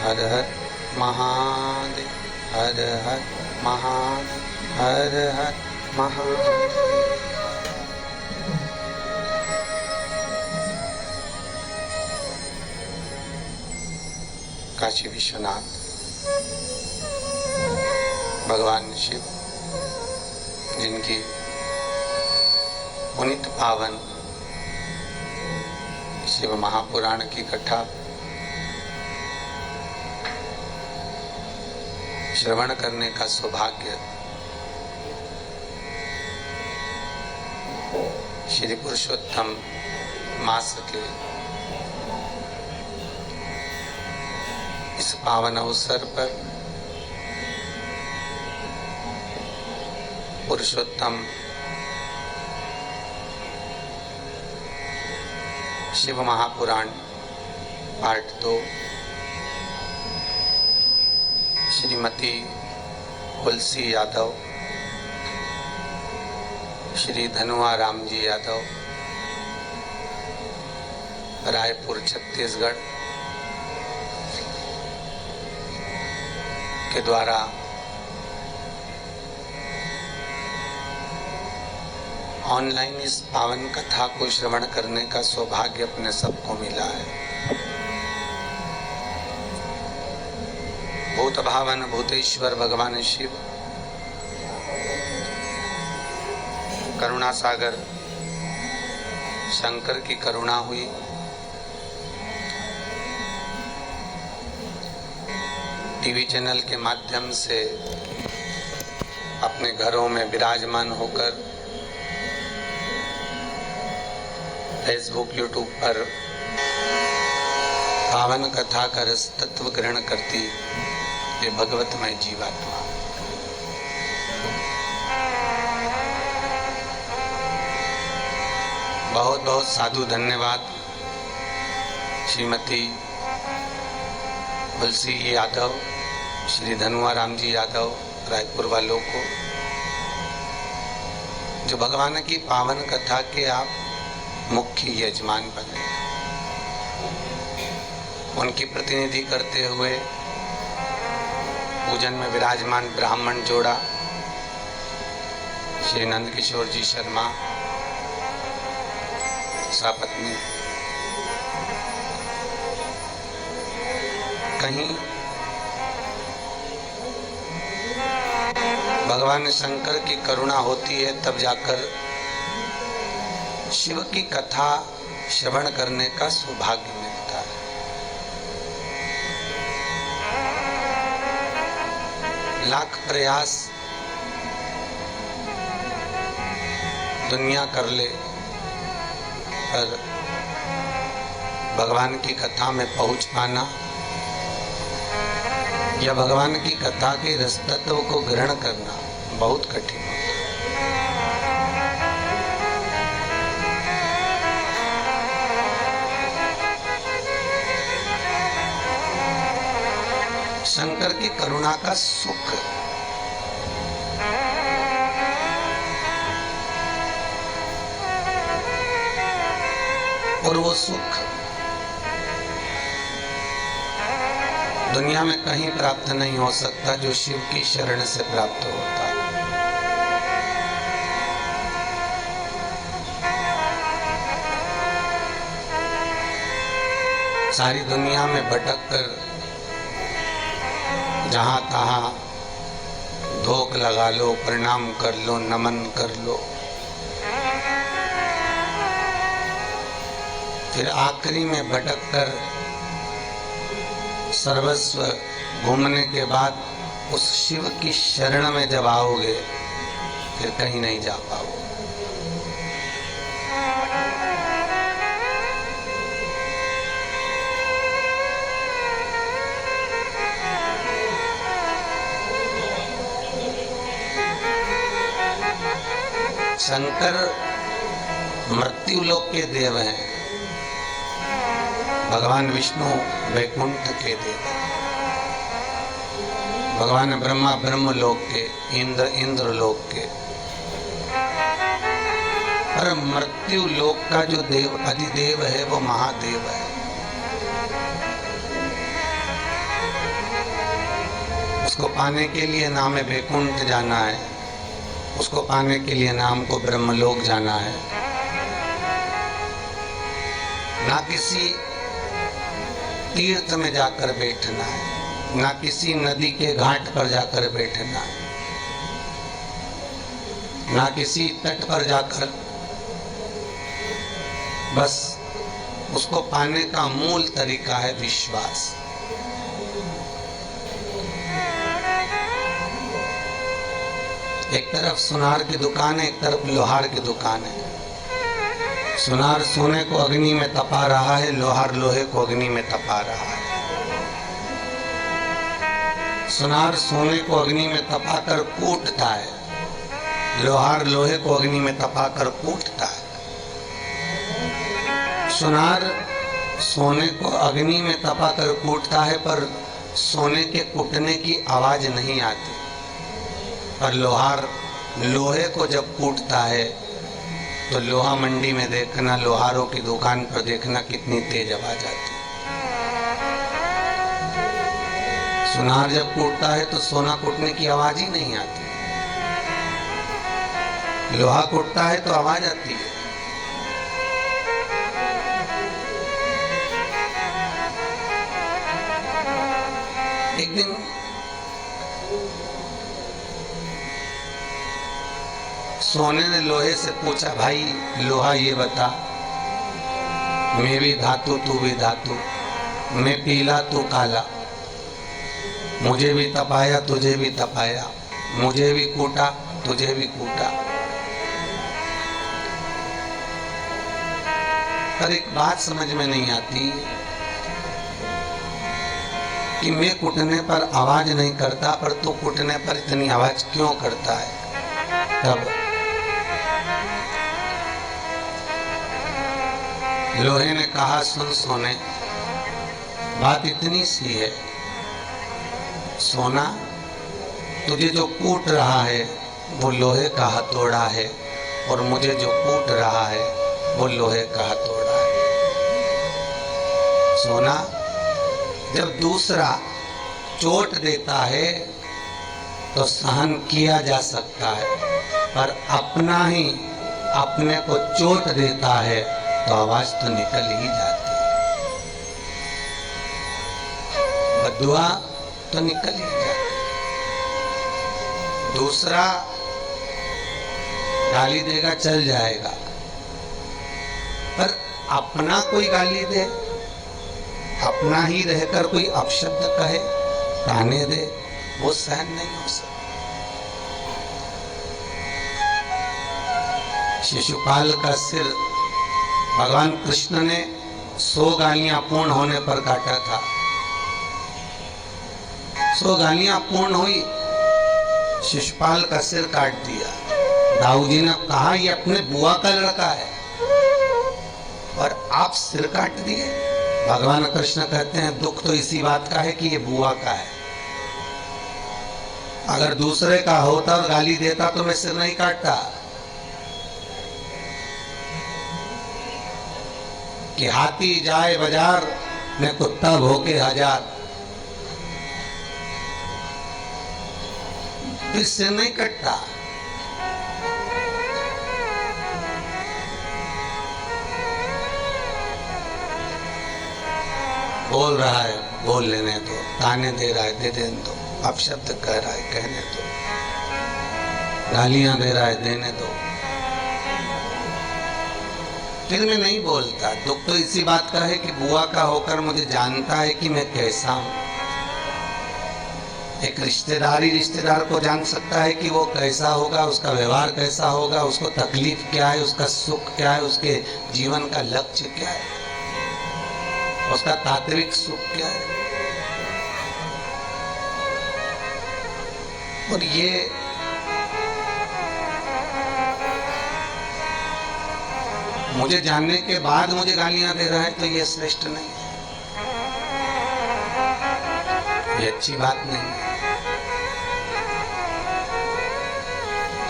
हर हर महादेव, हर हर महादेव, हर हर महादेव। काशी विश्वनाथ भगवान शिव, जिनकी पुनीत पावन शिव महापुराण की कथा श्रवण करने का सौभाग्य श्री पुरुषोत्तम मास के इस पावन अवसर पर पुरुषोत्तम शिव महापुराण पार्ट 2 श्रीमती तुलसी यादव, श्री धनुआ राम जी यादव, रायपुर छत्तीसगढ़ के द्वारा ऑनलाइन इस पावन कथा को श्रवण करने का सौभाग्य अपने सबको मिला है। भूत भावन भूतेश्वर भगवान शिव करुणा सागर शंकर की करुणा हुई, टीवी चैनल के माध्यम से अपने घरों में विराजमान होकर फेसबुक यूट्यूब पर पावन कथा का रस तत्व ग्रहण करती ये भगवतमय जीवात्मा बहुत बहुत साधु धन्यवाद श्रीमती तुलसी यादव, श्री धनुआ राम जी यादव, रायपुर वालों को, जो भगवान की पावन कथा के आप मुख्य यजमान बने। उनकी प्रतिनिधि करते हुए पूजन में विराजमान ब्राह्मण जोड़ा श्री नंद किशोर जी शर्मा, सपत्नी, कहीं भगवान शंकर की करुणा होती है तब जाकर शिव की कथा श्रवण करने का सौभाग्य मिलता है। लाख प्रयास दुनिया कर ले पर भगवान की कथा में पहुंच पाना या भगवान की कथा के रस तत्व को ग्रहण करना बहुत कठिन होता है। शंकर की करुणा का सुख और वो सुख दुनिया में कहीं प्राप्त नहीं हो सकता जो शिव की शरण से प्राप्त होता है। सारी दुनिया में भटक कर जहाँ तहाँ धोख लगा लो, प्रणाम कर लो, नमन कर लो, फिर आखिरी में भटक कर सर्वस्व घूमने के बाद उस शिव की शरण में जब आओगे फिर कहीं नहीं जा पाओगे। शंकर मृत्यु लोक के देव हैं, भगवान विष्णु वैकुंठ के देव हैं, भगवान ब्रह्मा ब्रह्म लोक के, इंद्र इंद्र लोक के, पर मृत्यु लोक का जो देव अधिदेव है वो महादेव है। उसको पाने के लिए ना हमें वैकुंठ जाना है, उसको पाने के लिए ना हमको ब्रह्मलोक जाना है, ना किसी तीर्थ में जाकर बैठना है, ना किसी नदी के घाट पर जाकर बैठना है, ना किसी तट पर जाकर। बस उसको पाने का मूल तरीका है विश्वास। एक तरफ सुनार की दुकान है, एक तरफ लोहार की दुकान है। सुनार सोने को अग्नि में तपा रहा है, लोहार लोहे को अग्नि में तपा रहा है। सुनार सोने को अग्नि में तपाकर कूटता है, लोहार लोहे को अग्नि में तपाकर कूटता है। सुनार सोने को अग्नि में तपाकर कूटता है, पर सोने के कूटने की आवाज नहीं आती। पर लोहार लोहे को जब कूटता है तो लोहा मंडी में देखना, लोहारों की दुकान पर देखना कितनी तेज आवाज आती है। सुनार जब कूटता है तो सोना कूटने की आवाज ही नहीं आती, लोहा कूटता है तो आवाज आती है। एक दिन सोने ने लोहे से पूछा, भाई लोहा ये बता, मैं भी धातु तू भी धातु, मैं पीला तू काला, मुझे भी तपाया तुझे भी तपाया, मुझे भी कूटा तुझे भी कूटा। पर एक बात समझ में नहीं आती कि मैं कूटने पर आवाज नहीं करता, पर तू कूटने पर इतनी आवाज क्यों करता है। तब लोहे ने कहा, सुन सोने, बात इतनी सी है, सोना तुझे जो कूट रहा है वो लोहे का हथौड़ा है, और मुझे जो कूट रहा है वो लोहे का हथौड़ा है। सोना, जब दूसरा चोट देता है तो सहन किया जा सकता है, पर अपना ही अपने को चोट देता है तो आवाज तो निकल ही जाती है, बद्दुआ तो निकल ही जाती है। दूसरा गाली देगा चल जाएगा, पर अपना कोई गाली दे, अपना ही रहकर कोई अपशब्द कहे, ताने दे, वो सहन नहीं हो सकता। शिशुपाल का सिर भगवान कृष्ण ने 100 गालियां पूर्ण होने पर काटा था। 100 गालियां पूर्ण हुई, शिशुपाल का सिर काट दिया। दाऊ जी ने कहा, ये अपने बुआ का लड़का है और आप सिर काट दिए। भगवान कृष्ण कहते हैं, दुख तो इसी बात का है कि ये बुआ का है। अगर दूसरे का होता और गाली देता तो मैं सिर नहीं काटता। कि हाथी जाए बाजार में कुत्ता भोके हजार, फिर सिर नहीं कटता। बोल रहा है बोल लेने दो, ताने दे रहा है दे देने दो, अपशब्द कह रहा है कहने दो, गालियां दे रहा है देने दो, फिर मैं नहीं बोलता। दुख तो इसी बात का है कि बुआ का होकर मुझे जानता है कि मैं कैसा हूं। एक रिश्तेदारी रिश्तेदार को जान सकता है कि वो कैसा होगा, उसका व्यवहार कैसा होगा, उसको तकलीफ क्या है, उसका सुख क्या है, उसके जीवन का लक्ष्य क्या है, उसका तात्विक सुख क्या है। और ये मुझे जानने के बाद मुझे गालियां दे रहा है तो ये श्रेष्ठ नहीं है, ये अच्छी बात नहीं है।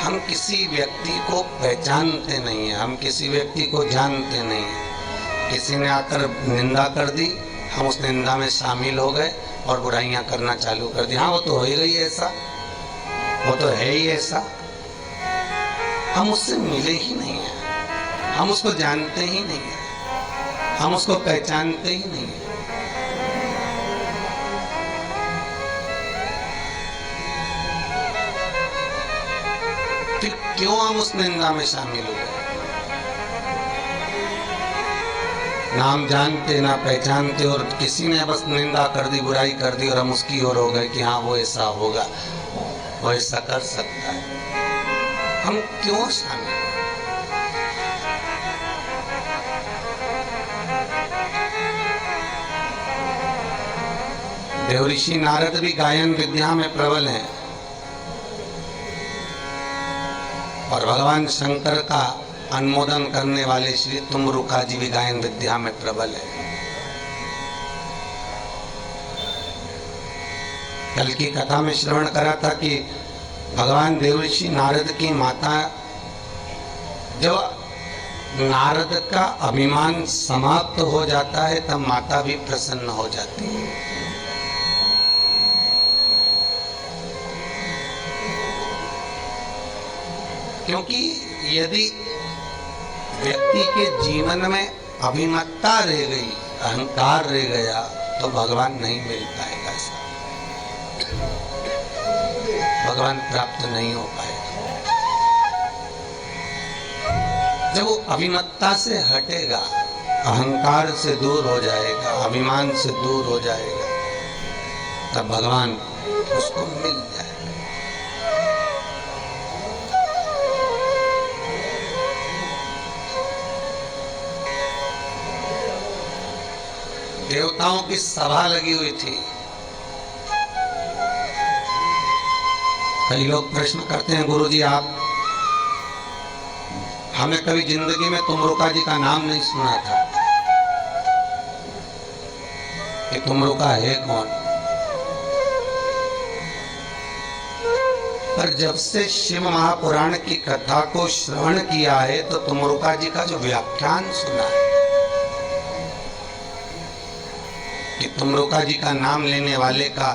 हम किसी व्यक्ति को पहचानते नहीं है, हम किसी व्यक्ति को जानते नहीं है। किसी ने आकर निंदा कर दी, हम उस निंदा में शामिल हो गए, और बुराइयां करना चालू कर दी। हाँ, वो तो हो ही गई ऐसा, वो तो है ही ऐसा। हम उससे मिले ही नहीं हैं, हम उसको जानते ही नहीं हैं, हम उसको पहचानते ही नहीं हैं। फिर क्यों हम उस निंदा में शामिल हो गए? ना हम जानते ना पहचानते, और किसी ने बस निंदा कर दी, बुराई कर दी, और हम उसकी ओर हो गए कि हाँ वो ऐसा होगा, वो ऐसा कर सकता है। हम क्यों शामिल? देवऋषि नारद भी गायन विद्या में प्रबल हैं, और भगवान शंकर का अनुमोदन करने वाले श्री तुमरुका जी भी गायन विद्या में प्रबल है। कल की कथा में श्रवण करा था कि भगवान देवऋषि नारद की माता, जब नारद का अभिमान समाप्त हो जाता है तब माता भी प्रसन्न हो जाती है। क्योंकि यदि व्यक्ति के जीवन में अभिमत्ता रह गई, अहंकार रह गया, तो भगवान नहीं मिल पाएगा, भगवान प्राप्त नहीं हो पाएगा। जब वो अभिमत्ता से हटेगा, अहंकार से दूर हो जाएगा, अभिमान से दूर हो जाएगा, तब भगवान उसको मिल जाएगा। देवताओं की सभा लगी हुई थी। कई लोग प्रश्न करते हैं, गुरुजी आप, हमने कभी जिंदगी में तुमरुका जी का नाम नहीं सुना था, कि तुमरुका है कौन? पर जब से शिव महापुराण की कथा को श्रवण किया है तो तुमरुका जी का जो व्याख्यान सुना है कि तुमरुका जी का नाम लेने वाले का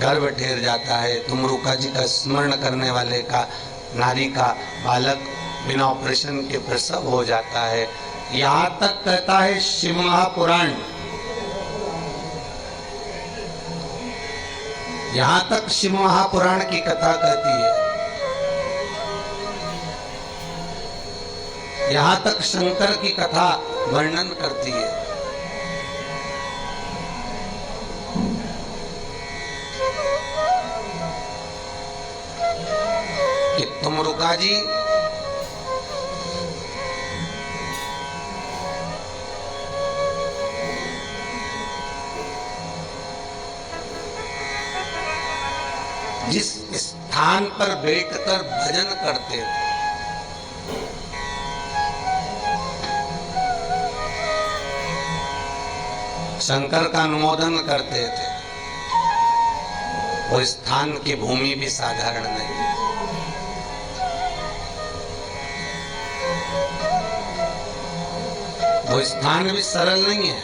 गर्भ ठहर जाता है, तुमरुका जी का स्मरण करने वाले का, नारी का बालक बिना ऑपरेशन के प्रसव हो जाता है। यहाँ तक कहता है शिव महापुराण, यहाँ तक शिव महापुराण की कथा कहती है, यहाँ तक शंकर की कथा वर्णन करती है। कि तुमरुका जी जिस स्थान पर बैठकर भजन करते थे, शंकर का अनुमोदन करते थे, वो स्थान की भूमि भी साधारण नहीं है। वो स्थान भी सरल नहीं है,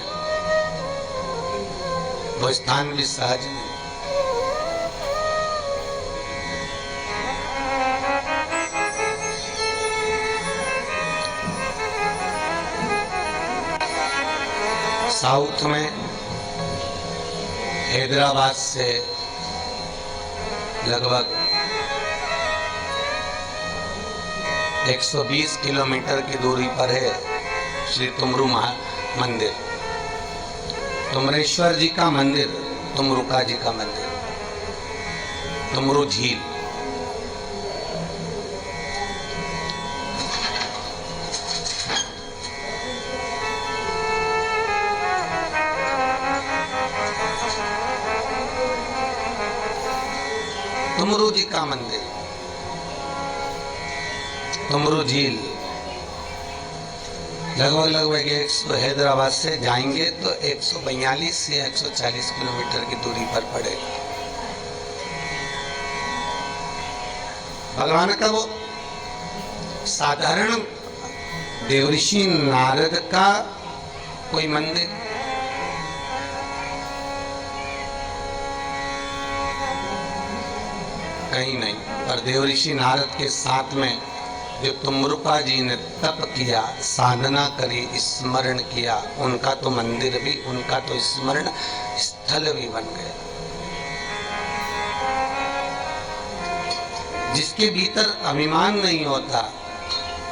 वो स्थान भी सहज नहीं। साउथ में हैदराबाद से लगभग 120 किलोमीटर की दूरी पर है श्री तुमरु मंदिर, तुमरेश्वर जी का मंदिर, तुमरुका जी का मंदिर, तुमरु झील। तुमरु जी का मंदिर, तुमरु झील लगभग हैदराबाद से जाएंगे तो 142 से 140 किलोमीटर की दूरी पर पड़ेगा। भगवान का वो साधारण देवऋषि नारद का कोई मंदिर, कहीं नहीं। पर देवऋषि नारद के साथ में जो तुमरुका जी ने तप किया, साधना करी, स्मरण किया, उनका तो मंदिर भी, उनका तो स्मरण स्थल भी बन गया। जिसके भीतर अभिमान नहीं होता,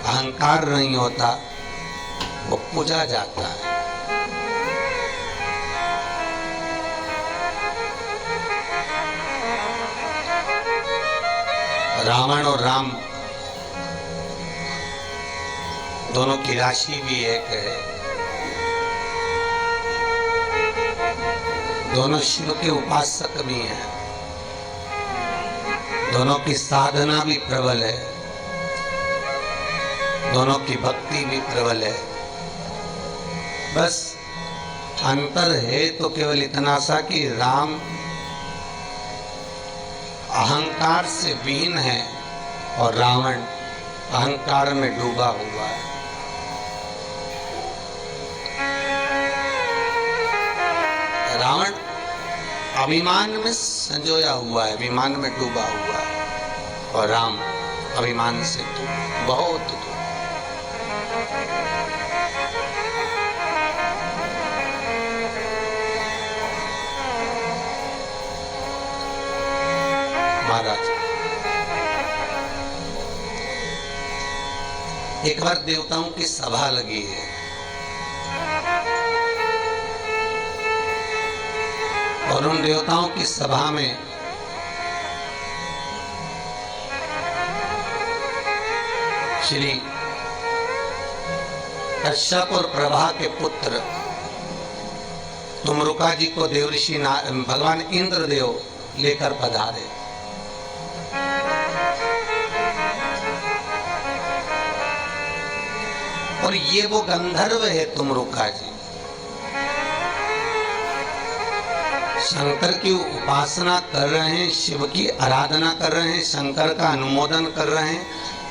अहंकार नहीं होता, वो पूजा जाता है। रावण और राम दोनों की राशि भी एक है, दोनों शिव के उपासक भी हैं, दोनों की साधना भी प्रबल है, दोनों की भक्ति भी प्रबल है। बस अंतर है तो केवल इतना सा कि राम अहंकार से विहीन है और रावण अहंकार में डूबा हुआ है। रावण अभिमान में संजोया हुआ है, अभिमान में डूबा हुआ है, और राम अभिमान से दूर, बहुत दूर। महाराज, एक बार देवताओं की सभा लगी है, और उन देवताओं की सभा में श्री कश्यप और प्रभा के पुत्र तुमरुका जी को देवऋषि भगवान इंद्रदेव लेकर पधारे। और ये वो गंधर्व है तुमरुका जी, शंकर की उपासना कर रहे हैं, शिव की आराधना कर रहे हैं, शंकर का अनुमोदन कर रहे हैं,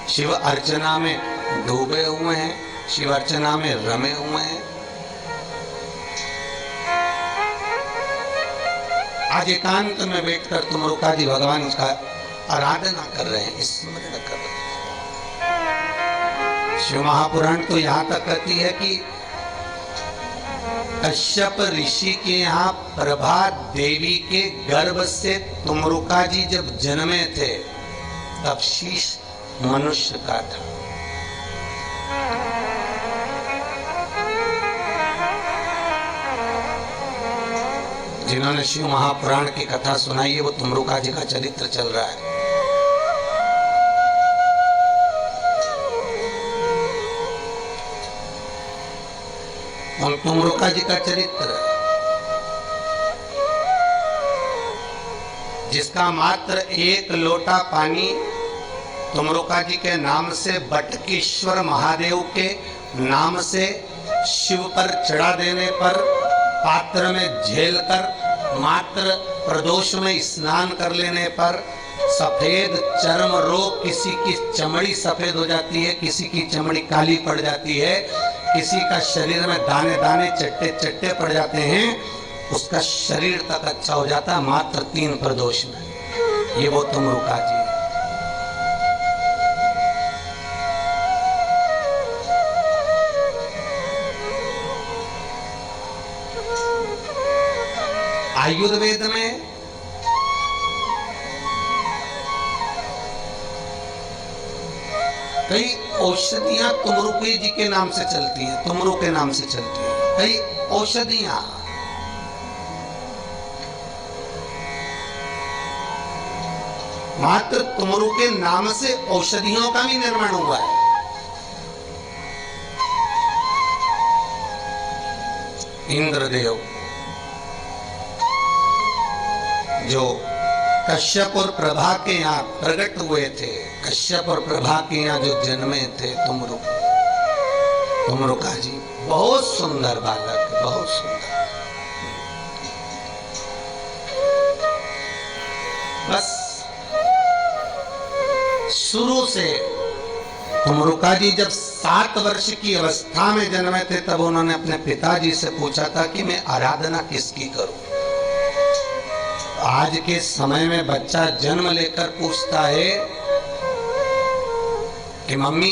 शिव अर्चना में डूबे हुए हैं, शिव अर्चना में रमे हुए हैं। आज एकांत में बैठकर तुमरुका जी भगवान का आराधना कर रहे हैं, स्मरण कर रहे हैं। शिव महापुराण तो यहाँ तक कहती है कि कश्यप ऋषि के यहाँ प्रभा देवी के गर्भ से तुमरुका जी जब जन्मे थे तब शीश मनुष्य का था। जिन्होंने शिव महापुराण की कथा सुनाई है वो तुमरुका जी का चरित्र चल रहा है। और तुमरुका जी का चरित्र जिसका मात्र एक लोटा पानी तुमरुका जी के नाम से बटकेश्वर महादेव के नाम से शिव पर चढ़ा देने पर पात्र में झेलकर मात्र प्रदोष में स्नान कर लेने पर सफेद चर्म रोग, किसी की चमड़ी सफेद हो जाती है, किसी की चमड़ी काली पड़ जाती है, किसी का शरीर में दाने दाने चट्टे चट्टे पड़ जाते हैं, उसका शरीर तक अच्छा हो जाता है मात्र 3 प्रदोष में। ये वो तुमरुका जी। आयुर्वेद में कई औषधियां तुमरुके जी के नाम से चलती हैं, तुमरु के नाम से चलती हैं कई औषधियां। मात्र तुमरु के नाम से औषधियों का भी निर्माण हुआ है। इंद्रदेव जो कश्यप और प्रभा के यहाँ प्रकट हुए थे, कश्यप और प्रभा के यहाँ जो जन्मे थे तुमरुका जी, बहुत सुंदर बालक, बहुत सुंदर। बस शुरू से तुमरुका जी जब 7 वर्ष की अवस्था में जन्मे थे तब उन्होंने अपने पिताजी से पूछा था कि मैं आराधना किसकी करूं। आज के समय में बच्चा जन्म लेकर पूछता है कि मम्मी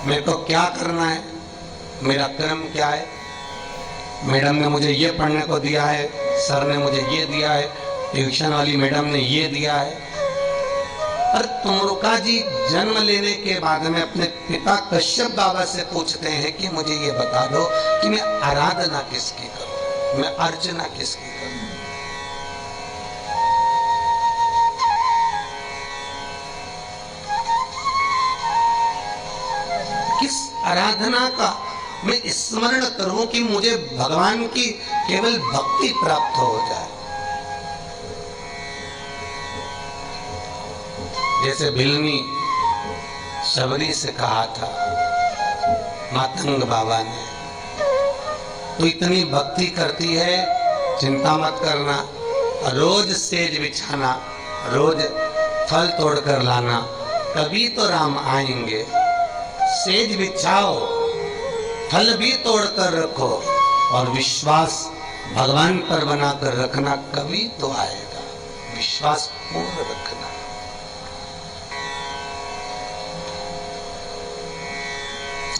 मेरे को क्या करना है, मेरा कर्म क्या है। मैडम ने मुझे ये पढ़ने को दिया है, सर ने मुझे ये दिया है, ट्यूशन वाली मैडम ने ये दिया है। पर तुमरुका जी जन्म लेने के बाद में अपने पिता कश्यप बाबा से पूछते हैं कि मुझे ये बता दो कि मैं आराधना किसकी करूं, मैं अर्चना किसकी करूं। किस आराधना का मैं स्मरण करूं कि मुझे भगवान की केवल भक्ति प्राप्त हो जाए। जैसे भिलनी शबरी से कहा था मातंग बाबा ने, तू इतनी भक्ति करती है, चिंता मत करना, रोज सेज बिछाना, रोज फल तोड़ कर लाना, कभी तो राम आएंगे। सेज बिछाओ, फल भी तोड़ कर रखो और विश्वास भगवान पर बनाकर रखना, कभी तो आएगा। विश्वास पूर्ण रखना।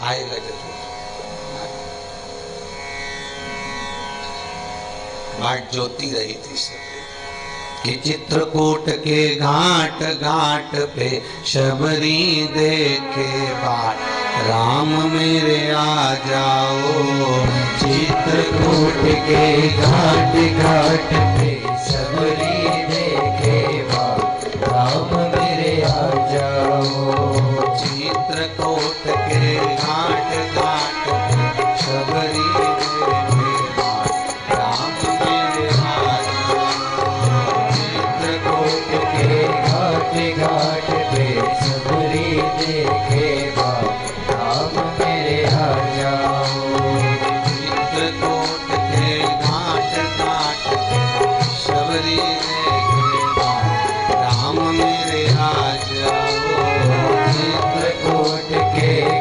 आएगा जरूर। बाट जोती रही थी सबरी कि चित्रकूट के घाट घाट पे शबरी देखे बाट, राम मेरे आ जाओ। चित्रकूट के घाट घाट पे शबरी देखे बाट, राम मेरे आ जाओ। चित्रकूट के घाट घाट पे शबरी देखे बाट, राम मेरे आ जाओ। चित्रकूट के घाट घाट पे शबरी देखे बाट, राम मेरे आ जाओ। चित्रकूट के घाट घाट पे शबरी देखे बाट, राम मेरे आ जाओ। चित्रकूट के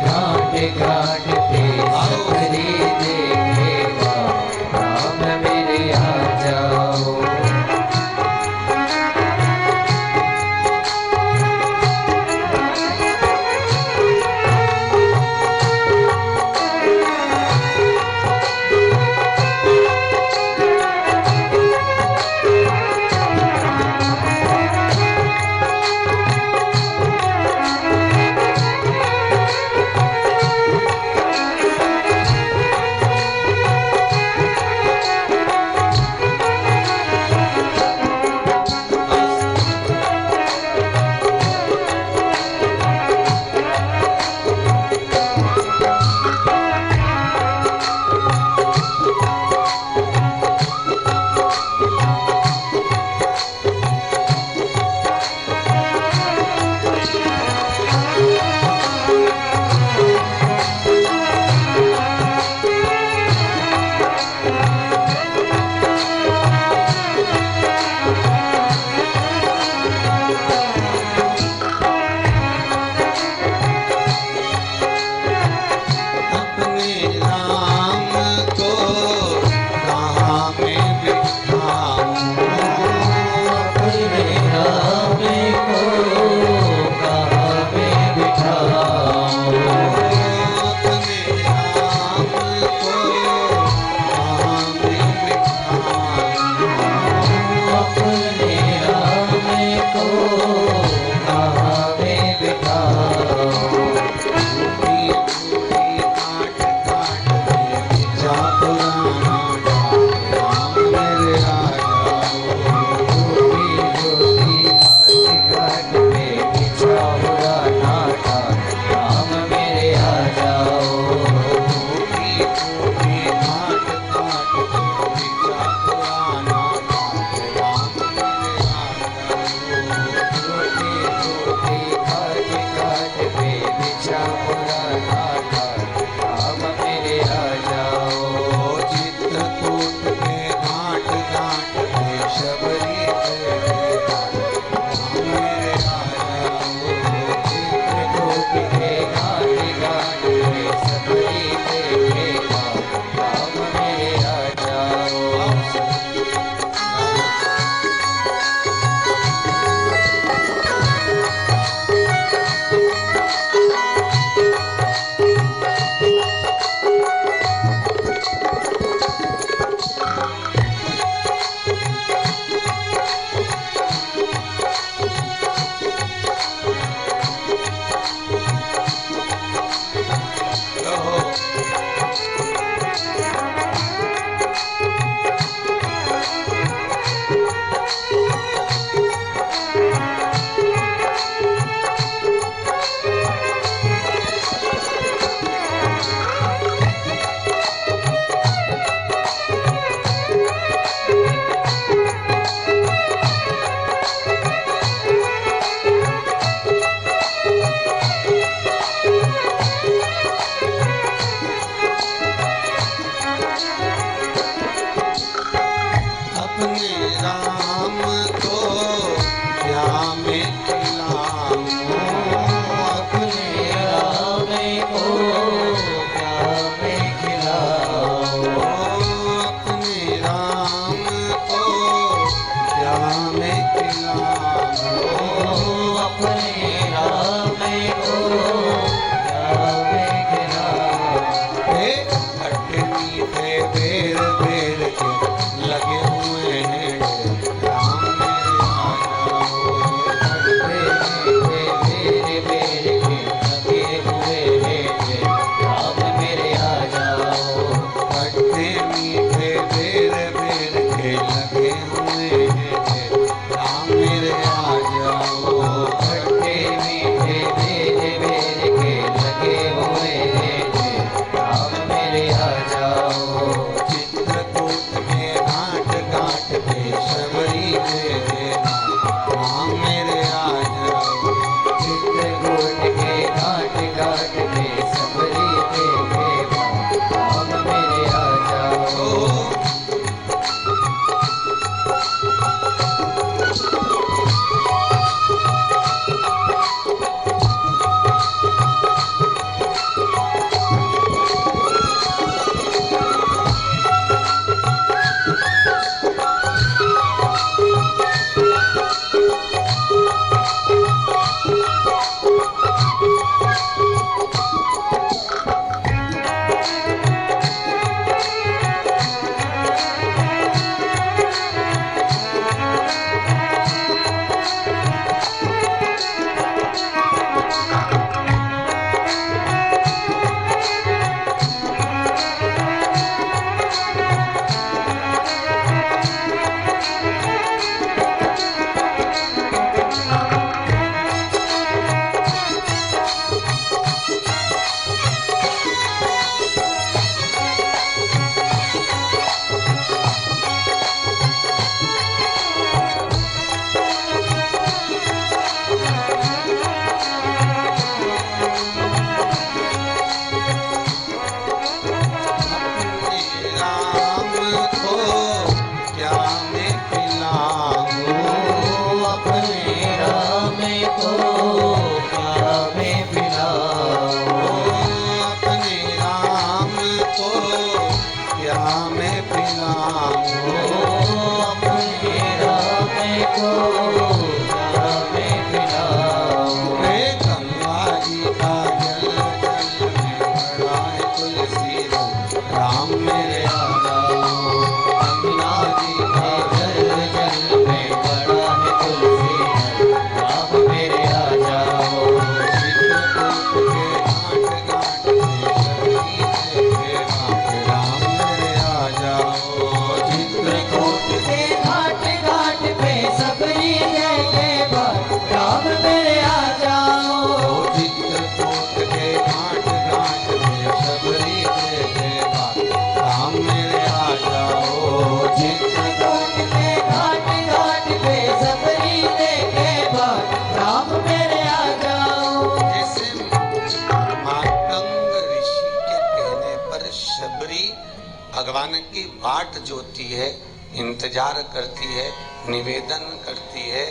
भगवान की बाट जोती है, इंतजार करती है, निवेदन करती है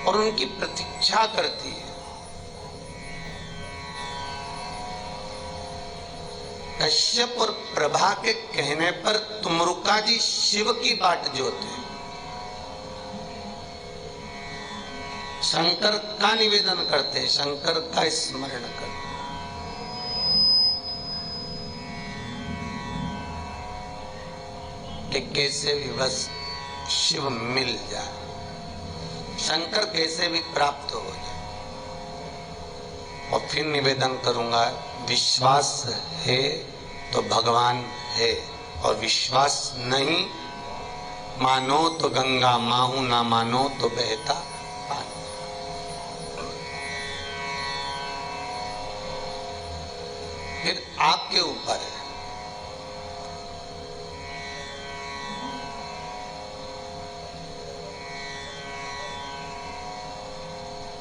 और उनकी प्रतीक्षा करती है। कश्यप और प्रभा के कहने पर तुमरुका जी शिव की बाट जोते, शंकर का निवेदन करते, शंकर का स्मरण करते। कि कैसे भी बस शिव मिल जाए, शंकर कैसे भी प्राप्त हो जाए। और फिर निवेदन करूंगा, विश्वास है तो भगवान है, और विश्वास नहीं मानो तो गंगा माहू, ना मानो तो बहता पानी। फिर आपके ऊपर है।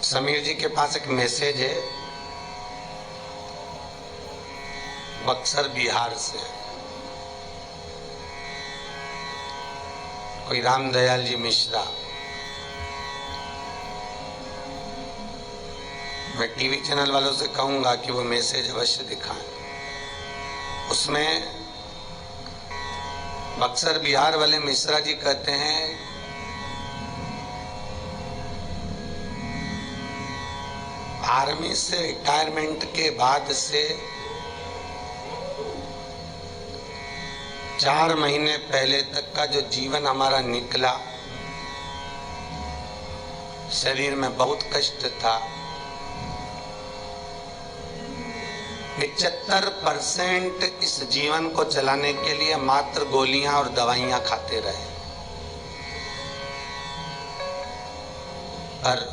समीर जी के पास एक मैसेज है बक्सर बिहार से, कोई रामदयाल जी मिश्रा। मैं टीवी चैनल वालों से कहूंगा कि वो मैसेज अवश्य दिखाएं। उसमें बक्सर बिहार वाले मिश्रा जी कहते हैं, आर्मी से रिटायरमेंट के बाद से 4 महीने पहले तक का जो जीवन हमारा निकला, शरीर में बहुत कष्ट था। 75% इस जीवन को चलाने के लिए मात्र गोलियां और दवाइयां खाते रहे। पर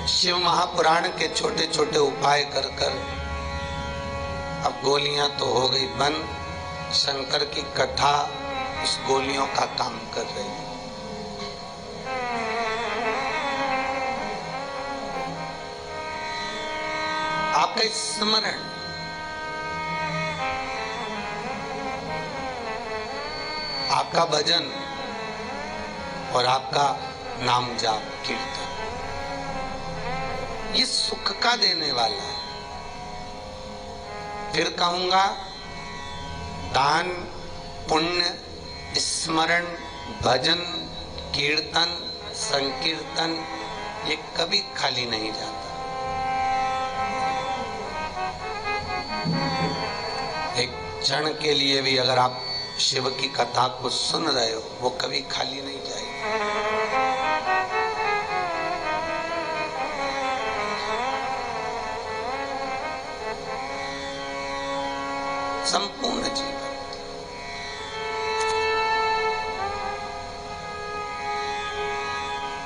शिव महापुराण के छोटे छोटे उपाय कर कर अब गोलियां तो हो गई बंद, शंकर की कथा उस गोलियों का काम कर रही है। आपका स्मरण, आपका भजन और आपका नाम जाप कीर्तन, ये सुख का देने वाला है। फिर कहूंगा, दान, पुण्य, स्मरण, भजन, कीर्तन, संकीर्तन, ये कभी खाली नहीं जाता। एक क्षण के लिए भी अगर आप शिव की कथा को सुन रहे हो, वो कभी खाली नहीं जाएगी। संपूर्ण जीवन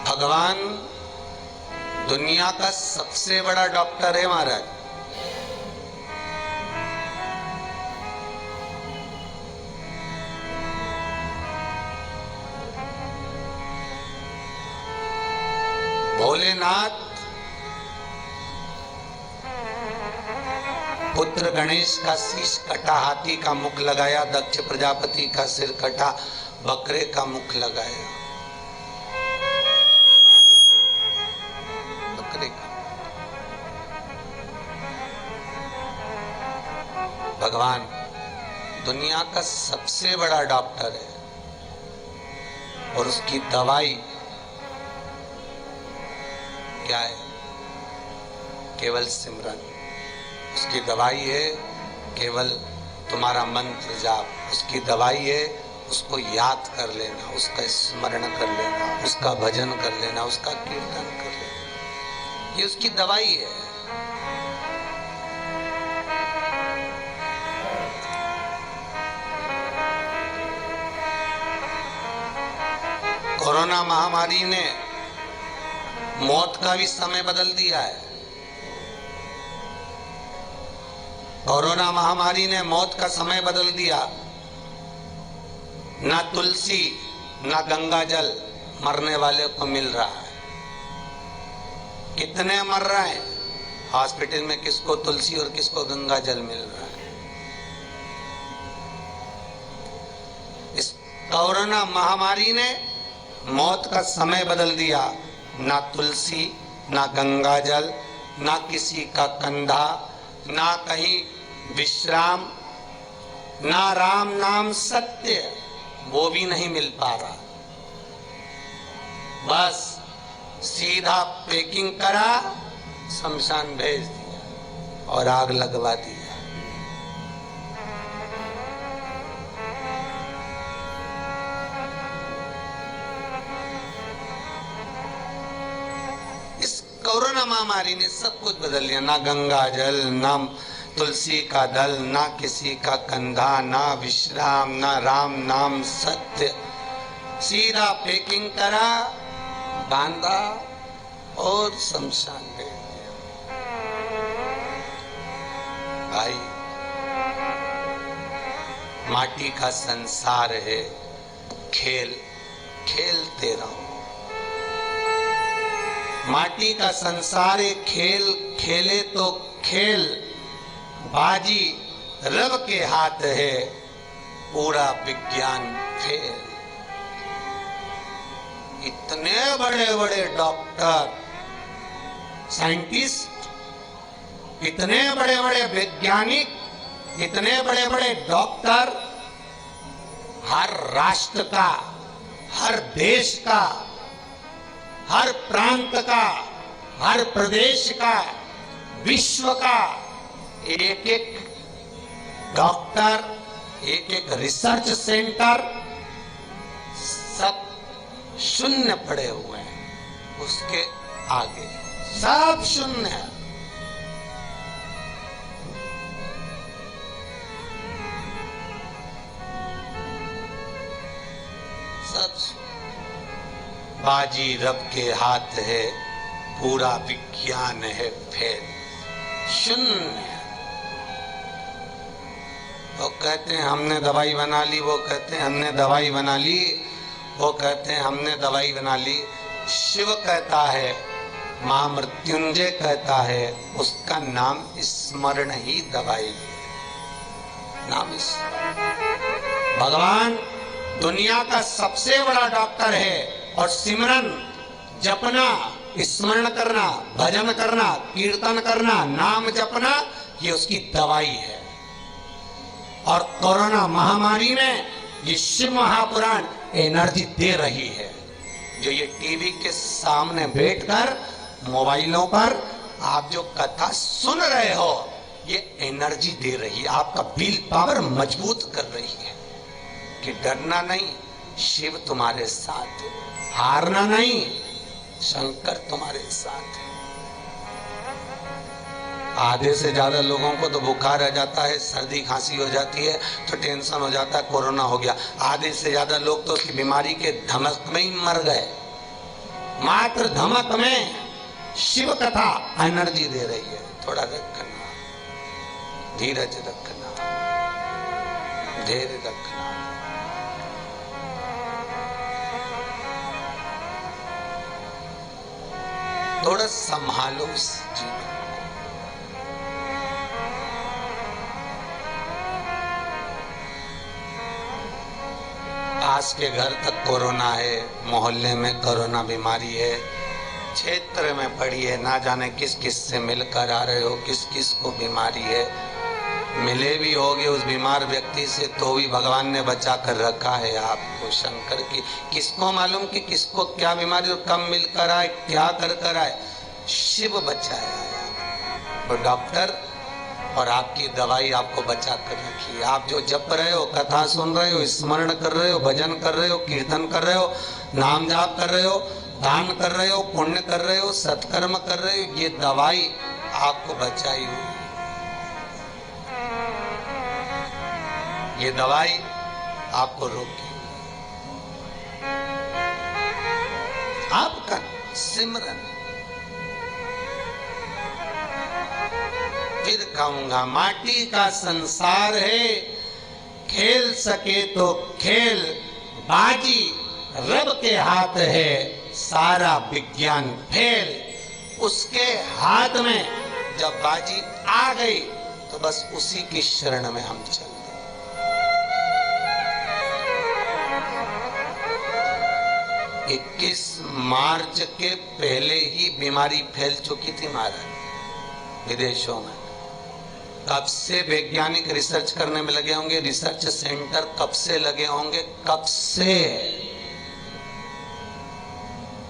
भगवान दुनिया का सबसे बड़ा डॉक्टर है महाराज। भोलेनाथ पुत्र गणेश का शीश कटा, हाथी का मुख लगाया, दक्ष प्रजापति का सिर कटा, बकरे का मुख लगाया, बकरे का। भगवान दुनिया का सबसे बड़ा डॉक्टर है और उसकी दवाई क्या है? केवल सिमरन। उसकी दवाई है केवल तुम्हारा मंत्र जाप। उसकी दवाई है उसको याद कर लेना, उसका स्मरण कर लेना, उसका भजन कर लेना, उसका कीर्तन कर लेना, ये उसकी दवाई है। कोरोना महामारी ने मौत का भी समय बदल दिया है। कोरोना महामारी ने मौत का समय बदल दिया। ना तुलसी ना गंगा जल मरने वाले को मिल रहा है। कितने मर रहे हैं हॉस्पिटल में, किसको तुलसी और किसको गंगा जल मिल रहा है। कोरोना महामारी ने मौत का समय बदल दिया। ना तुलसी, ना गंगा जल, ना किसी का कंधा, ना कहीं विश्राम, ना राम नाम सत्य, वो भी नहीं मिल पा रहा। बस सीधा पैकिंग करा, शमशान भेज दिया और आग लगवा दिया। इस कोरोना महामारी ने सब कुछ बदल दिया। ना गंगा जल, ना तुलसी का दल, ना किसी का कंधा, ना विश्राम, ना राम नाम सत्य, सीधा पैकिंग करा, बांधा और शमशान भेज दिया। भाई, माटी का संसार है, खेल खेलते रहो। माटी का संसार है, खेल खेले तो खेल, बाजी रब के हाथ है, पूरा विज्ञान फेल। इतने बड़े बड़े डॉक्टर, साइंटिस्ट, इतने बड़े बड़े वैज्ञानिक, इतने बड़े बड़े डॉक्टर, हर राष्ट्र का, हर देश का, हर प्रांत का, हर प्रदेश का, विश्व का एक एक डॉक्टर, एक एक रिसर्च सेंटर, सब शून्य पड़े हुए हैं। उसके आगे सब शून्य है। सब बाजी रब के हाथ है, पूरा विज्ञान है फेल। शून्य। वो कहते हैं हमने दवाई बना ली, वो कहते हैं हमने दवाई बना ली, वो कहते हैं हमने दवाई बना ली। शिव कहता है, मां मृत्युंजय कहता है, उसका नाम स्मरण ही दवाई है। नाम भगवान दुनिया का सबसे बड़ा डॉक्टर है और सिमरन, जपना, स्मरण करना, भजन करना, कीर्तन करना, नाम जपना, ये उसकी दवाई है। और कोरोना महामारी में ये शिव महापुराण एनर्जी दे रही है। जो ये टीवी के सामने बैठकर मोबाइलों पर आप जो कथा सुन रहे हो, ये एनर्जी दे रही है, आपका विल पावर मजबूत कर रही है कि डरना नहीं, शिव तुम्हारे साथ है, हारना नहीं, शंकर तुम्हारे साथ है। आधे से ज्यादा लोगों को तो बुखार आ जाता है, सर्दी खांसी हो जाती है तो टेंशन हो जाता है कोरोना हो गया। आधे से ज्यादा लोग तो उसकी बीमारी के धमक में ही मर गए। मात्र धमक में शिव कथा एनर्जी दे रही है। थोड़ा रखना, धीरज रखना, धैर्य रखना। थोड़ा संभालो इस जीवन। पास के घर तक कोरोना है, मोहल्ले में कोरोना बीमारी है, क्षेत्र में पड़ी है, ना जाने किस किस से मिलकर आ रहे हो, किस किस को बीमारी है। मिले भी होगे उस बीमार व्यक्ति से तो भी भगवान ने बचा कर रखा है आपको। शंकर की किसको मालूम कि किसको क्या बीमारी और कब मिलकर आए, क्या कर आए। शिव बचाया है। वो डॉक्टर और आपकी दवाई आपको बचा कर रखी है। आप जो जप रहे हो, कथा सुन रहे हो, स्मरण कर रहे हो, भजन कर रहे हो, कीर्तन कर रहे हो, नाम जाप कर रहे हो, दान कर रहे हो, पुण्य कर रहे हो, सत्कर्म कर रहे हो, ये दवाई आपको बचाई हुई। ये दवाई आपको रोकी। आपका सिमरन। फिर कहूंगा, माटी का संसार है, खेल सके तो खेल, बाजी रब के हाथ है, सारा विज्ञान फेल। उसके हाथ में जब बाजी आ गई तो बस उसी की शरण में हम चल गए। 21 मार्च के पहले ही बीमारी फैल चुकी थी महाराज विदेशों में। कब से वैज्ञानिक रिसर्च करने में लगे होंगे, रिसर्च सेंटर कब से लगे होंगे, कब से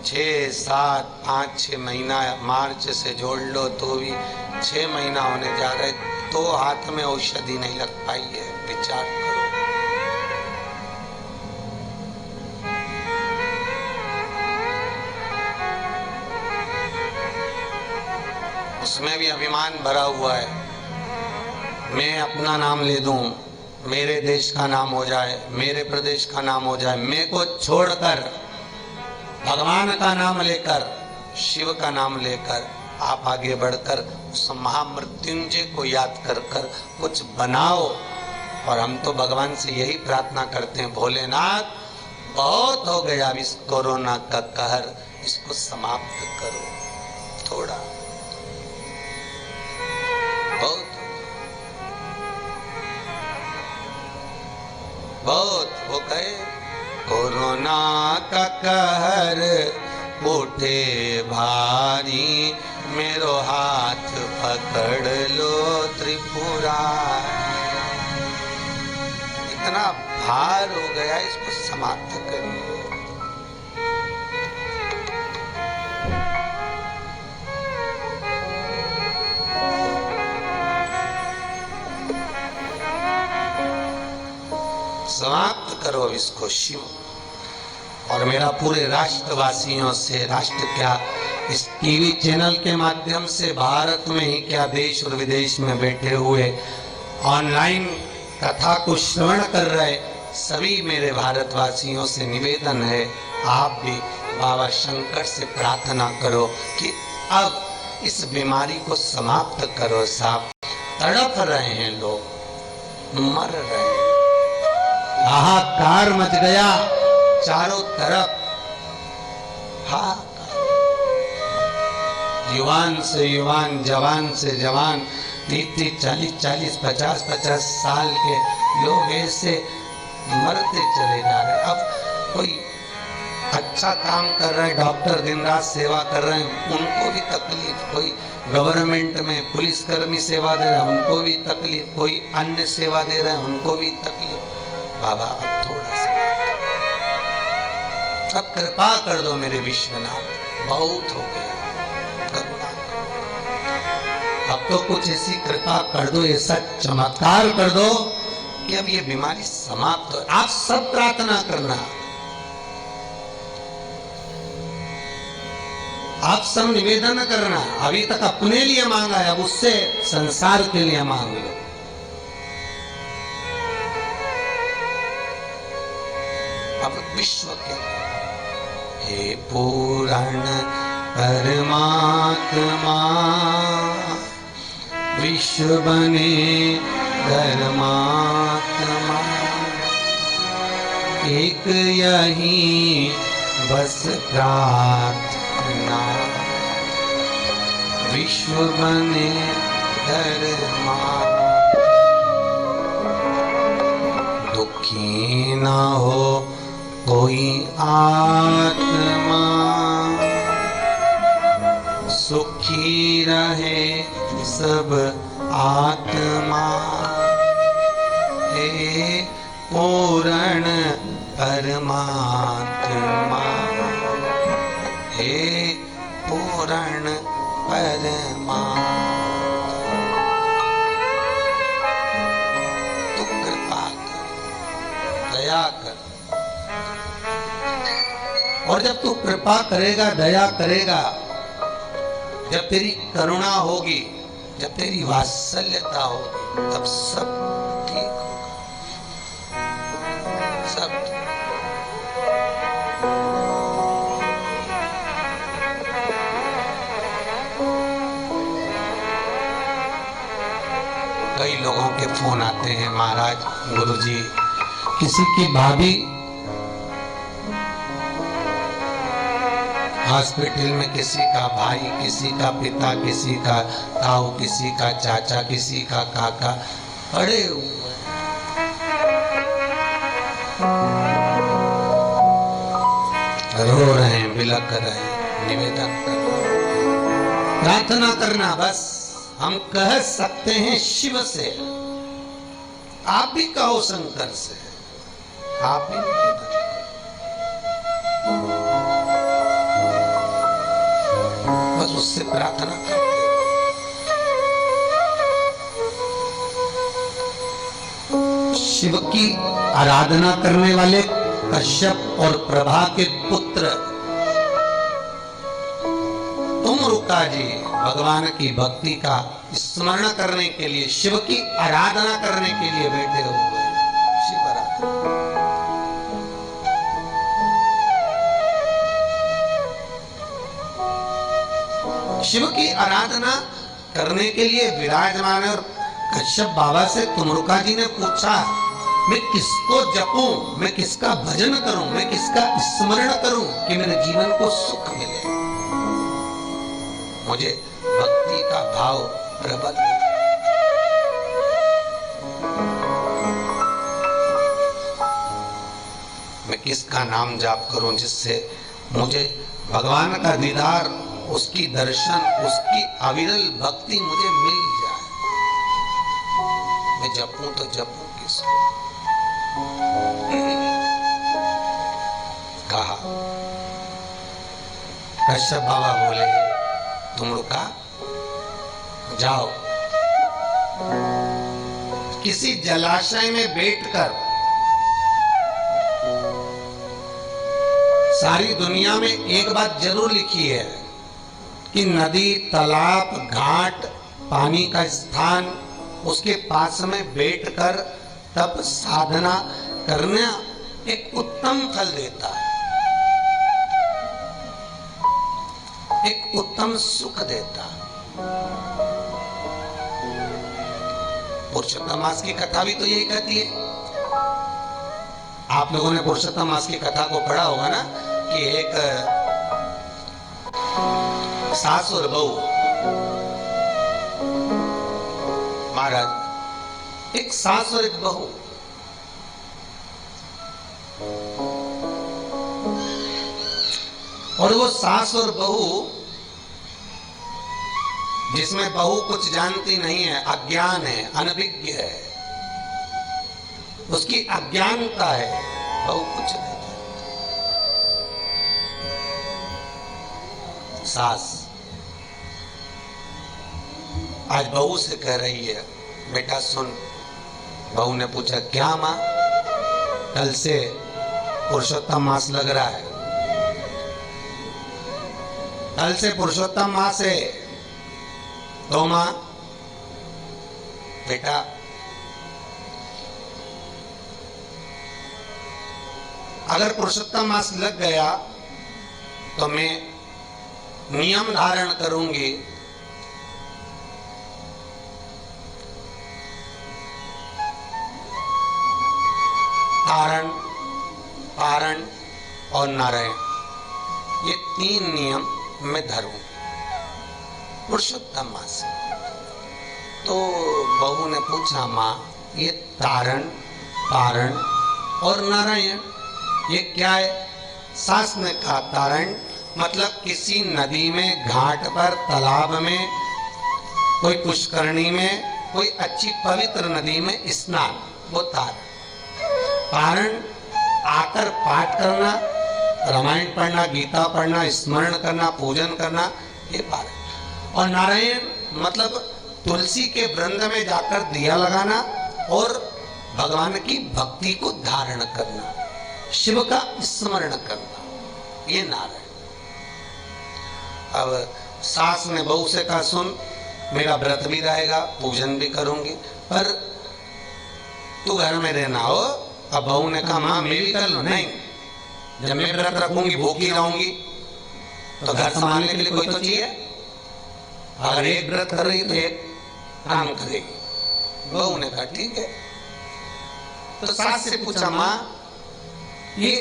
6, 7, 5, 6 महीना मार्च से जोड़ लो तो भी 6 महीना होने जा रहे, तो हाथ में औषधि नहीं लग पाई है। विचार करो। उसमें भी अभिमान भरा हुआ है, मैं अपना नाम ले दूं, मेरे देश का नाम हो जाए, मेरे प्रदेश का नाम हो जाए। मैं को छोड़कर भगवान का नाम लेकर, शिव का नाम लेकर आप आगे बढ़कर उस महामृत्युंजय को याद कर कर कुछ बनाओ। और हम तो भगवान से यही प्रार्थना करते हैं, भोलेनाथ बहुत हो गया इस कोरोना का कहर, इसको समाप्त करो। थोड़ा बहुत हो गए। कोरोना का कहर उठे भारी, मेरो हाथ पकड़ लो त्रिपुरारी। इतना भार हो गया, इसको समाप्त करिए। समाप्त करो इसको शिव। और मेरा पूरे राष्ट्रवासियों से, राष्ट्र क्या इस टीवी चैनल के माध्यम से भारत में ही क्या देश और विदेश में बैठे हुए ऑनलाइन कथा को श्रवण कर रहे सभी मेरे भारतवासियों से निवेदन है, आप भी बाबा शंकर से प्रार्थना करो कि अब इस बीमारी को समाप्त करो साहब। तड़प रहे हैं लोग, मर रहे हैं, हाहाकार मच गया चारों तरफ। युवान से युवान, जवान से जवान, 30, 40, 50 साल के लोग ऐसे मरते चले जा रहे। अब कोई अच्छा काम कर रहे हैं, डॉक्टर दिन रात सेवा कर रहे हैं, उनको भी तकलीफ। कोई गवर्नमेंट में पुलिसकर्मी सेवा दे रहा है, उनको भी तकलीफ। कोई अन्य सेवा दे रहे हैं, उनको भी तकलीफ। बाबा अब थोड़ा सा अब कृपा कर दो मेरे विश्वनाथ, बहुत हो गया, करुणा। अब तो कुछ ऐसी कृपा कर दो, ऐसा चमत्कार कर दो कि अब ये बीमारी समाप्त हो। आप सब प्रार्थना करना, आप सब निवेदन करना। अभी तक अपने लिए मांगा है, अब उससे संसार के लिए मांग लो। अब विश्व के हे पूर्ण परमात्मा, विश्व बने धर्मात्मा, एक यही बस प्रार्थना, विश्व बने धर्मात्मा। दुखी ना हो कोई आत्मा, सुखी रहे सब आत्मा, हे पूर्ण परमात्मा, हे पूर्ण परमात्मा। तू कृपा कर, दया कर। और जब तू कृपा करेगा, दया करेगा, जब तेरी करुणा होगी, जब तेरी वात्सल्यता होगी, तब सब ठीक होगा, सब। कई लोगों के फोन आते हैं, महाराज, गुरुजी, किसी की भाभी हॉस्पिटल में, किसी का भाई, किसी का पिता, किसी का ताऊ, किसी का चाचा, किसी का काका पड़े हुए। रो रहे हैं, बिलख रहे हैं, निवेदन करना, प्रार्थना करना। बस हम कह सकते हैं शिव से, आप भी कहो शंकर से, आप भी निवेदन बस उससे प्रार्थना करते। शिव की आराधना करने वाले कश्यप और प्रभा के पुत्र तुमरुका जी भगवान की भक्ति का स्मरण करने के लिए, शिव की आराधना करने के लिए बैठे हुए शिव आराधना। शिव की आराधना करने के लिए विराजमान और कश्यप बाबा से तुमरुका जी ने पूछा, मैं किसको जपूं, मैं किसका भजन करूं, मैं किसका स्मरण करूं कि मेरे जीवन को सुख मिले, मुझे भक्ति का भाव प्रबल। मैं किसका नाम जाप करूं जिससे मुझे भगवान का दीदार, उसकी दर्शन, उसकी अविरल भक्ति मुझे मिल जाए। मैं जपूं तो जपूं किसको? कहा। कश्यप बाबा बोले, तुमरुका जाओ, किसी जलाशय में बैठकर सारी दुनिया में एक बात जरूर लिखी है कि नदी, तालाब, घाट, पानी का स्थान, उसके पास में बैठकर तब साधना करना एक उत्तम फल देता है, एक उत्तम सुख देता है। पुरुषोत्तम मास की कथा भी तो यही कहती है। आप लोगों ने पुरुषोत्तम मास की कथा को पढ़ा होगा ना, कि एक सास और बहू, महाराज एक सास और एक बहू, और वो सास और बहू, जिसमें बहू कुछ जानती नहीं है, अज्ञान है, अनभिज्ञ है, उसकी अज्ञानता है, बहू कुछ नहीं जानती। सास आज बहू से कह रही है, बेटा सुन। बहू ने पूछा, क्या मां? कल से पुरुषोत्तम मास लग रहा है, कल से पुरुषोत्तम मास है। तो मां, बेटा अगर पुरुषोत्तम मास लग गया तो मैं नियम धारण करूंगी, धारण, पारण और नारायण, ये 3 नियम मैं धरूं पुरुषोत्तम मास। तो बहू ने पूछा, मां ये तारण, पारण और नारायण ये क्या है? सास ने कहा, तारण मतलब किसी नदी में, घाट पर, तालाब में, कोई पुष्करणी में, कोई अच्छी पवित्र नदी में स्नान, वो तारण। पारण आकर पाठ करना, रामायण पढ़ना, गीता पढ़ना, स्मरण करना, पूजन करना, ये पारण। और नारायण मतलब तुलसी के वृंद में जाकर दिया लगाना और भगवान की भक्ति को धारण करना, शिव का स्मरण करना, ये नारायण। अब सास ने बहू से कहा, सुन मेरा व्रत भी रहेगा, पूजन भी करूंगी, पर तू घर में रहना हो। अब बहू ने कहा, मां मैं भी कर लूं? नहीं, जब मैं व्रत रखूंगी, भूखी रहूंगी, तो घर संभालने के लिए कोई तो चाहिए। अगर एक व्रत कर रही तो एक काम करेगी। बहू ने कहा ठीक है। तो सास से पूछा, मां ये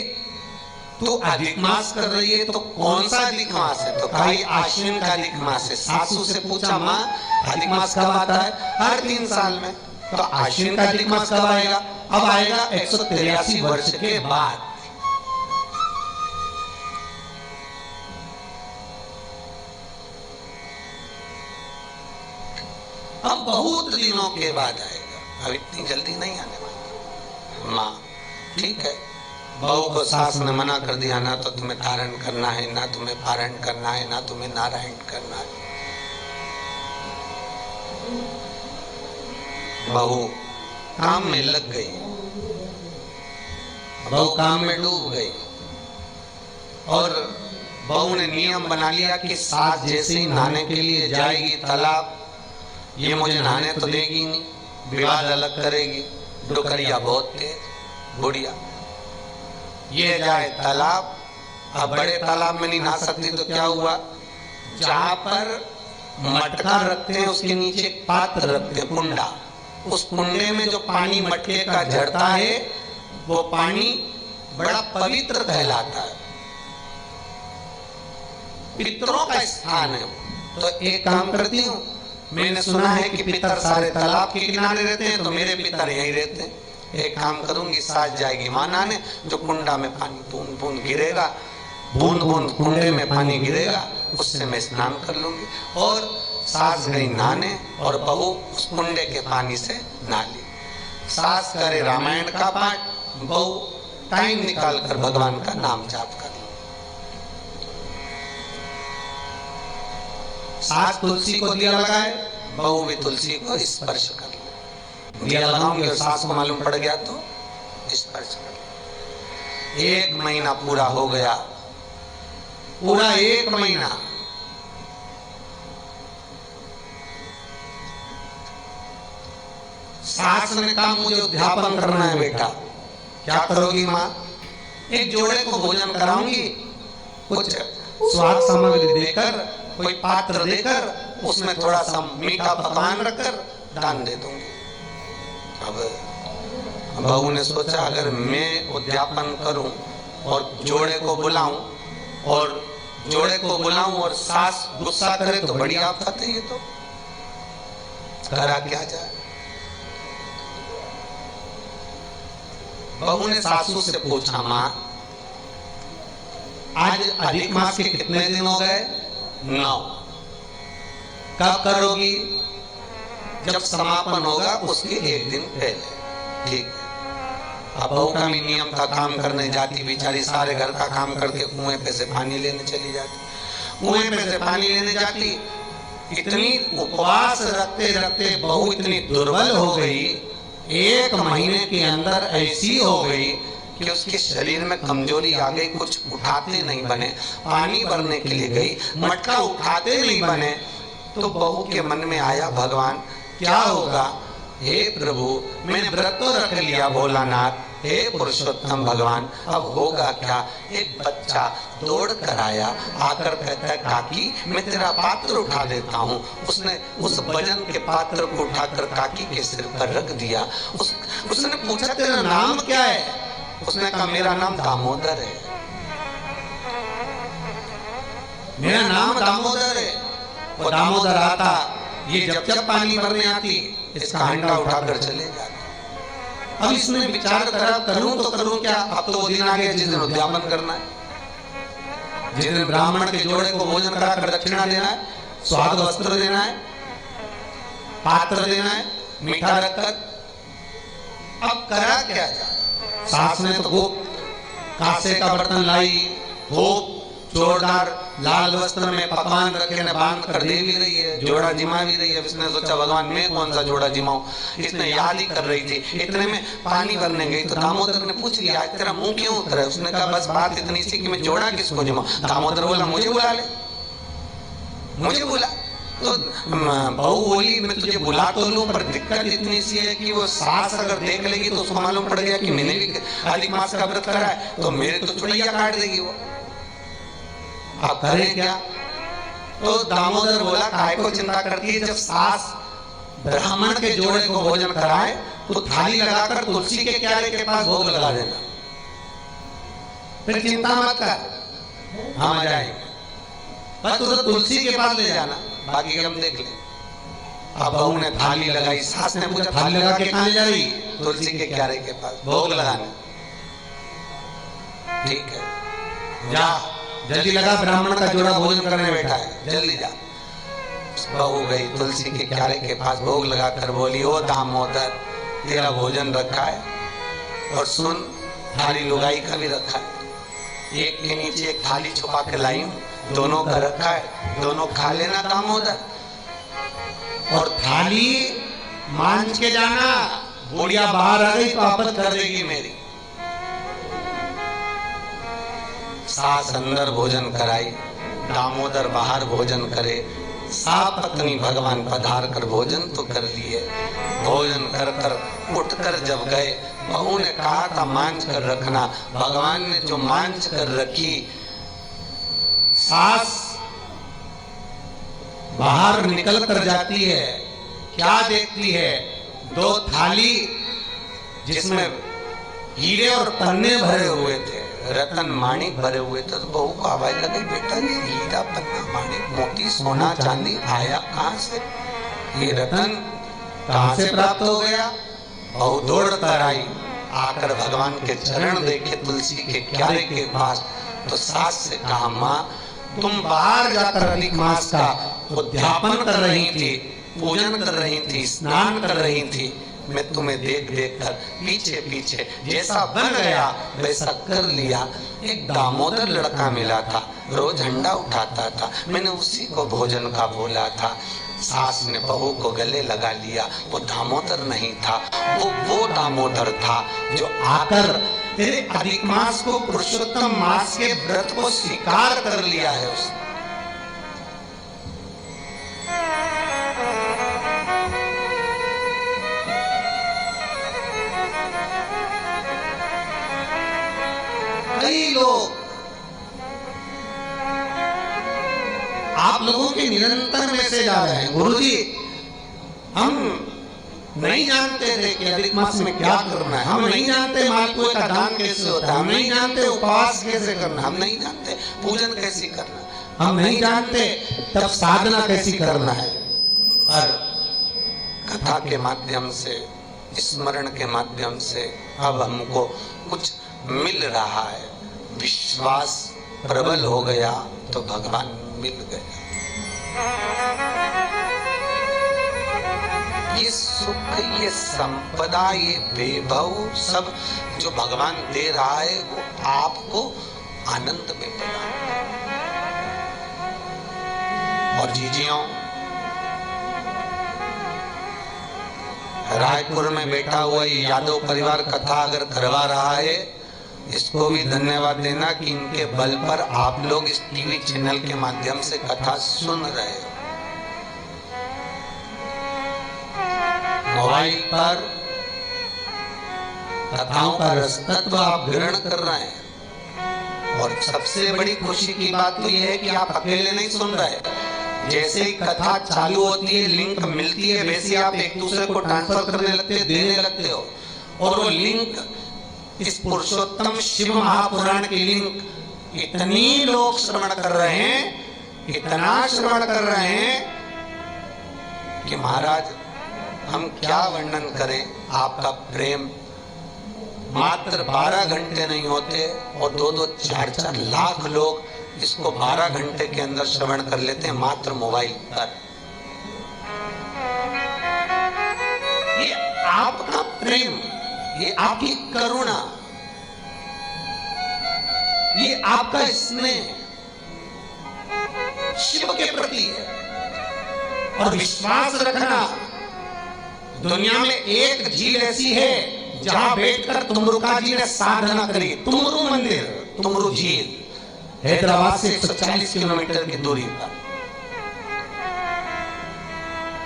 तो अधिक मास कर रही है, तो कौन सा अधिक मास है? तो कहा आश्विन का अधिक मास है। सासू से पूछा, मां अधिक मास कब आता है? हर 3 साल में। तो आश्विन का अधिक मास कब आएगा? अब आएगा 183 वर्ष के बाद। अब बहुत दिनों के बाद आएगा, अब इतनी जल्दी नहीं आने वाला। माँ ठीक है, बहू को सास ने मना कर दिया, ना तो तुम्हें धारण करना है, ना तुम्हें पारण करना है, ना तुम्हें नारायण करना है। बहू काम में लग गई, बहू काम में डूब गई और बहू ने नियम बना लिया कि सास जैसे ही नहाने के लिए जाएगी तालाब, ये मुझे नहाने तो देगी नहीं, विवाद अलग करेगी। डुकरिया बहुत तेज, बुढ़िया, ये जाए तालाब, अब बड़े तालाब में नहीं नहा सकती तो क्या हुआ, जहां पर मटका रखते हैं उसके नीचे एक पात्र रखते हैं, कुंडा, उस कुंडे में जो पानी मटके का झड़ता है वो पानी बड़ा पवित्र कहलाता है, पितरों का स्थान है। तो एक काम करती हूँ, मैंने सुना है कि पितर सारे तालाब के किनारे रहते हैं, तो मेरे पितर यहीं रहते हैं। एक काम करूंगी, सास जाएगी मां नहाने, जो कुंडा में पानी बूंद बूंद गिरेगा, बूंद बूंद कुंडे में पानी गिरेगा, उससे मैं स्नान कर लूंगी। और सास गई नहाने और बहू उस कुंडे के पानी से नहा ली। सास करे रामायण का पाठ, बहू टाइम निकाल कर भगवान का नाम जाप कर। सास तुलसी को दिया लगाए, बहू भी तुलसी को स्पर्श कर ले। दिया लगाऊंगी और सास को मालूम पड़ गया तो स्पर्श कर ले। 1 महीना पूरा हो गया, पूरा 1 महीना। सास ने कहा मुझे उद्यापन करना है बेटा। क्या करोगी माँ? एक जोड़े को भोजन कराऊंगी, कुछ स्वाद सामग्री देकर, कोई पात्र देकर, उसमें थोड़ा सा मीठा पकवान रखकर दान दे दूंगी। अब बहू ने सोचा अगर मैं उद्यापन करूं और जोड़े को बुलाऊं और सास गुस्सा करे तो बड़ी आफत है, ये तो करा क्या जाए। बहू ने सासू से पूछा, माँ आज अधिक मास के कितने दिन हो गए? 9। कब करोगी? जब समापन होगा उसके 1 दिन पहले। ठीक है। अब बहू का भी नियम था, काम करने जाती बेचारी, सारे घर का काम करके कुएं पे से पानी लेने चली जाती। कुएं पे से पानी लेने जाती, इतनी उपवास रखते रखते बहू इतनी दुर्बल हो गई, 1 महीने के अंदर ऐसी हो गई कि उसके शरीर में कमजोरी आ गई, कुछ उठाते नहीं बने। पानी भरने के लिए गई, मटका उठाते नहीं बने। तो बहू के मन में आया, भगवान क्या होगा? हे प्रभु, मैंने व्रत तो रख लिया भोलानाथ, हे पुरुषोत्तम भगवान, अब होगा क्या? एक बच्चा दौड़ कर आया, आकर कहता है, काकी मैं तेरा पात्र उठा देता हूँ। उसने उस भजन के पात्र को उठाकर काकी के सिर पर रख दिया। उसने पूछा, तेरा नाम क्या है? उसने कहा, मेरा नाम दामोदर है, मेरा नाम दामोदर है। वो दामोदर आता, ये जब पानी भरने आती, इसका हंडा उठाकर चले जाते। अब इसने विचार करा, करूं तो करूं क्या? अब तो वो दिन आ गया जिस दिन उद्यापन करना है, जिस दिन ब्राह्मण के जोड़े को भोजन कराकर दक्षिणा देना है, स्वाद वस्त्र देना है, पात्र देना है, मीठा रखकर। अब करा क्या जाए? सास ने तो कांसे का बर्तन लाई, खूब जोरदार लाल वस्त्र में पकवान रखे ने बांध कर दे भी रही है, जोड़ा जिमा भी रही है। इसने सोचा, भगवान मैं कौन सा जोड़ा जिमाऊं? इसने याद ही कर रही थी। इतने में पानी भरने गई तो दामोदर ने पूछ लिया, तेरा मुंह क्यों उतरा है? उसने कहा, बस बात इतनी सी कि मैं जोड़ा किसको जिमाऊं। दामोदर बोला, मुझे बुला ले, मुझे बुला। तो बहू बोली, मैं तुझे बुला तो लूं, पर दिक्कत इतनी सी है कि वो सास अगर देख लेगी तो उसको मालूम पड़ गया कि मैंने भी अधिक मास का व्रत करा है, तो मेरे तो चुड़ैया काट देगी वो। अब करें क्या? तो दामोदर बोला, काहे को चिंता करती है? जब सास ब्राह्मण के जोड़े को भोजन कराए तो थाली लगाकर तुलसी के क्यारे के पास भोग लगा देना, फिर चिंता मत कर, हम आ जाएंगे। बस उधर तुलसी के पास ले जाना, बाकी हम देख ले। अब बहू ने थाली लगाई, सास ने पूछा, थाली लगा के कहां जा रही? तुलसी के क्यारे के पास भोग लगाने। ठीक है, जा जल्दी लगा, ब्राह्मण का जोड़ा भोजन करने बैठा है, जल्दी जा। बहू गई तुलसी के क्यारे के पास, भोग लगाकर बोली, ओ दामोदर तेरा भोजन रखा है और सुन थाली लुगाई का भी रखा है, एक के नीचे एक थाली छुपा के लाई हूं, दोनों का रखा है, दोनों खा लेना दामोदर। और थाली मांझ के जाना, बुढ़िया बाहर आ गई तो आपत कर देगी मेरी। सास अंदर भोजन कराई, दामोदर बाहर भोजन करे, साप पत्नी भगवान पधार कर भोजन तो कर लिए। भोजन कर कर उठ कर जब गए, बहू ने कहा था मांझ कर रखना, भगवान ने जो मांझ कर रखी, सास बाहर निकल कर जाती है, क्या देखती है, दो थाली जिसमें हीरे और पन्ने भरे हुए थे, रतन माणिक भरे हुए थे। तो बहू को आवाज लगी, बेटा ये हीरा पन्ना माणिक मोती सोना चांदी आया कहां से, ये रतन कहां से प्राप्त हो गया। बहू दौड़ कर आई, आकर भगवान के चरण देखे तुलसी के क्यारे के पास, तो सास से कहा, माँ तुम बाहर जाकर अधिक मास का उद्यापन कर रही थी, पूजन कर रही थी, स्नान कर रही थी, मैं तुम्हें देख देख कर पीछे पीछे जैसा बन गया वैसा कर लिया। एक दामोदर लड़का मिला था, रोज झंडा उठाता था, मैंने उसी को भोजन का बोला था। सास ने बहू को गले लगा लिया, वो दामोदर नहीं था, वो दामोदर था जो आकर तेरे अधिक मास को, पुरुषोत्तम मास के व्रत को स्वीकार कर लिया है उसने। कई लोग आप लोगों के निरंतर मैसेज आ रहे हैं, गुरुजी हम नहीं जानते थे कि अधिक मास में क्या करना है, हम नहीं जानते मालपुए का दान कैसे होता है, हम नहीं जानते उपवास कैसे करना, हम नहीं जानते पूजन कैसे करना, हम नहीं जानते तब साधना कैसी करना है। पर कथा के माध्यम से, स्मरण के माध्यम से अब हमको कुछ मिल रहा है, विश्वास प्रबल हो गया तो भगवान मिल गया। ये सुख, ये संपदा, ये वैभव सब जो भगवान दे रहा है वो आपको आनंद में प्रदान करेगा। और जीजियों, रायपुर में बैठा हुआ ये यादव परिवार कथा अगर करवा रहा है, इसको भी धन्यवाद देना कि इनके बल पर आप लोग इस टीवी चैनल के माध्यम से कथा सुन रहे हो। मोबाइल पर कथाओं का रसतत्व आप ग्रहण कर रहे हैं। और सबसे बड़ी खुशी की बात तो यह है कि आप अकेले नहीं सुन रहे, जैसे ही कथा चालू होती है, लिंक मिलती है, वैसे आप एक दूसरे को ट्रांसफर करने लगते, देने लगते हो। और वो लिंक, इस पुरुषोत्तम शिव महापुराण की लिंक इतनी लोग श्रवण कर रहे हैं, इतना श्रवण कर रहे हैं कि महाराज हम क्या वर्णन करें आपका प्रेम। मात्र 12 घंटे नहीं होते और 2-2, 4-4 लाख लोग इसको 12 घंटे के अंदर श्रवण कर लेते हैं मात्र मोबाइल पर। ये आपका प्रेम, ये आपकी करुणा, ये आपका स्नेह शिव के प्रति है। और विश्वास रखना, दुनिया में एक झील ऐसी है जहां बैठकर तुमरुका जी ने साधना करी। तुमरू मंदिर, तुमरू झील, हैदराबाद से 140 किलोमीटर की दूरी पर।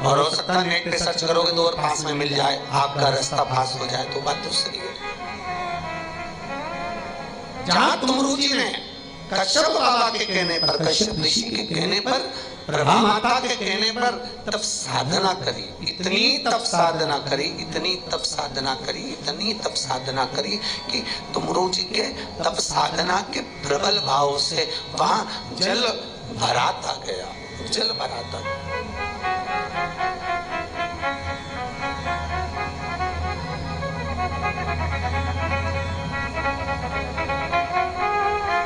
और हो सकता है नेट पे सर्च करोगे तो और पास में मिल जाए, आपका रास्ता पास हो जाए तो बात दूसरी है। जहां तुमरू जी ने कश्यप बाबा के कहने पर, कश्यप ऋषि के कहने पर, प्रभा माता के कहने पर तब साधना करी, इतनी तप साधना करी, इतनी तप साधना करी, इतनी तप साधना करी कि तुमरू जी के तप साधना के प्रबल भाव से वहां जल भराता गया, जल भराता गया।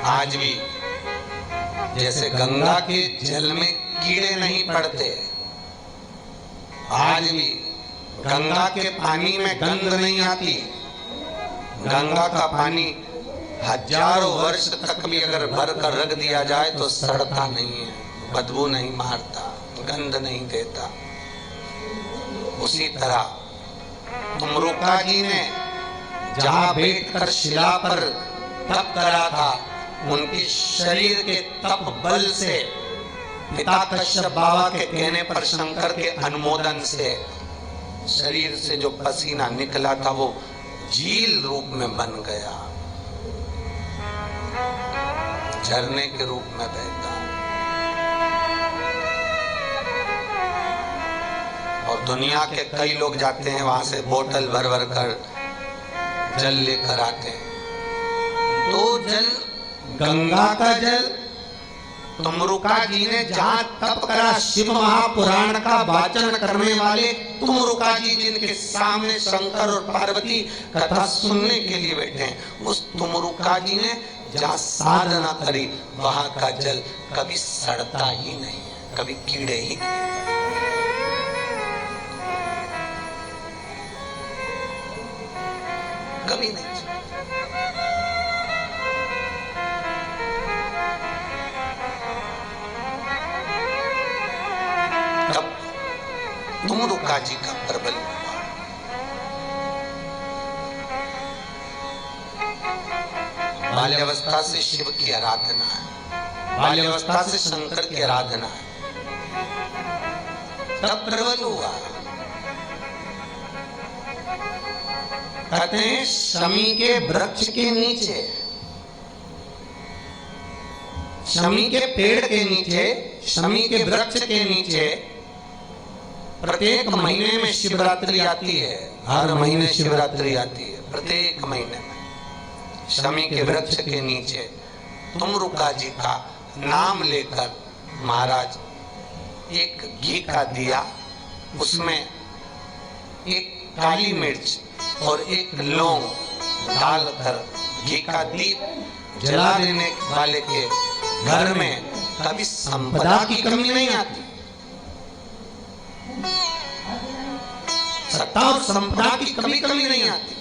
आज भी जैसे गंगा के जल में कीड़े नहीं पड़ते, आज भी गंगा के पानी में गंध नहीं आती। गंगा का पानी हजारों वर्ष तक भी अगर भर कर रख दिया जाए तो सड़ता नहीं है, बदबू नहीं मारता, गंध नहीं देता। उसी तरह तुमरुका जी ने जहां बैठकर शिला पर तप करा था, उनके शरीर के तप बल से, पिता कश्यप बाबा के कहने पर, शंकर के अनुमोदन से शरीर से जो पसीना निकला था वो झील रूप में बन गया, झरने के रूप में बहता। और दुनिया के कई लोग जाते हैं वहां से बोतल भर भर कर जल लेकर आते हैं। तो जल, गंगा का जल, तुमरुका जी ने जहां तप करा, शिव महापुराण का वाचन करने वाले तुमरुका जी जिनके सामने शंकर और पार्वती कथा सुनने के लिए बैठे हैं, उस तुमरुका जी ने जहां साधना करी वहां का जल कभी सड़ता ही नहीं है, कभी कीड़े ही नहीं। कभी नहीं। तब तुमरुका जी का प्रबल हुआ। बाल्यावस्था से शिव की आराधना है, बाल्यावस्था से शंकर की आराधना है, तब प्रबल हुआ। कहते हैं शमी के वृक्ष के नीचे, शमी के पेड़ के नीचे, शमी के वृक्ष के नीचे प्रत्येक महीने में शिवरात्रि आती है। हर महीने शिवरात्रि आती है, प्रत्येक महीने में शमी के वृक्ष के नीचे तुमरुका जी का नाम लेकर महाराज एक घी का दिया, उसमें एक काली मिर्च और एक लौंग डालकर घी का दीप जला देने वाले के घर में कभी संपदा की कमी नहीं आती। सत्ता और संपदा की कभी नहीं आती।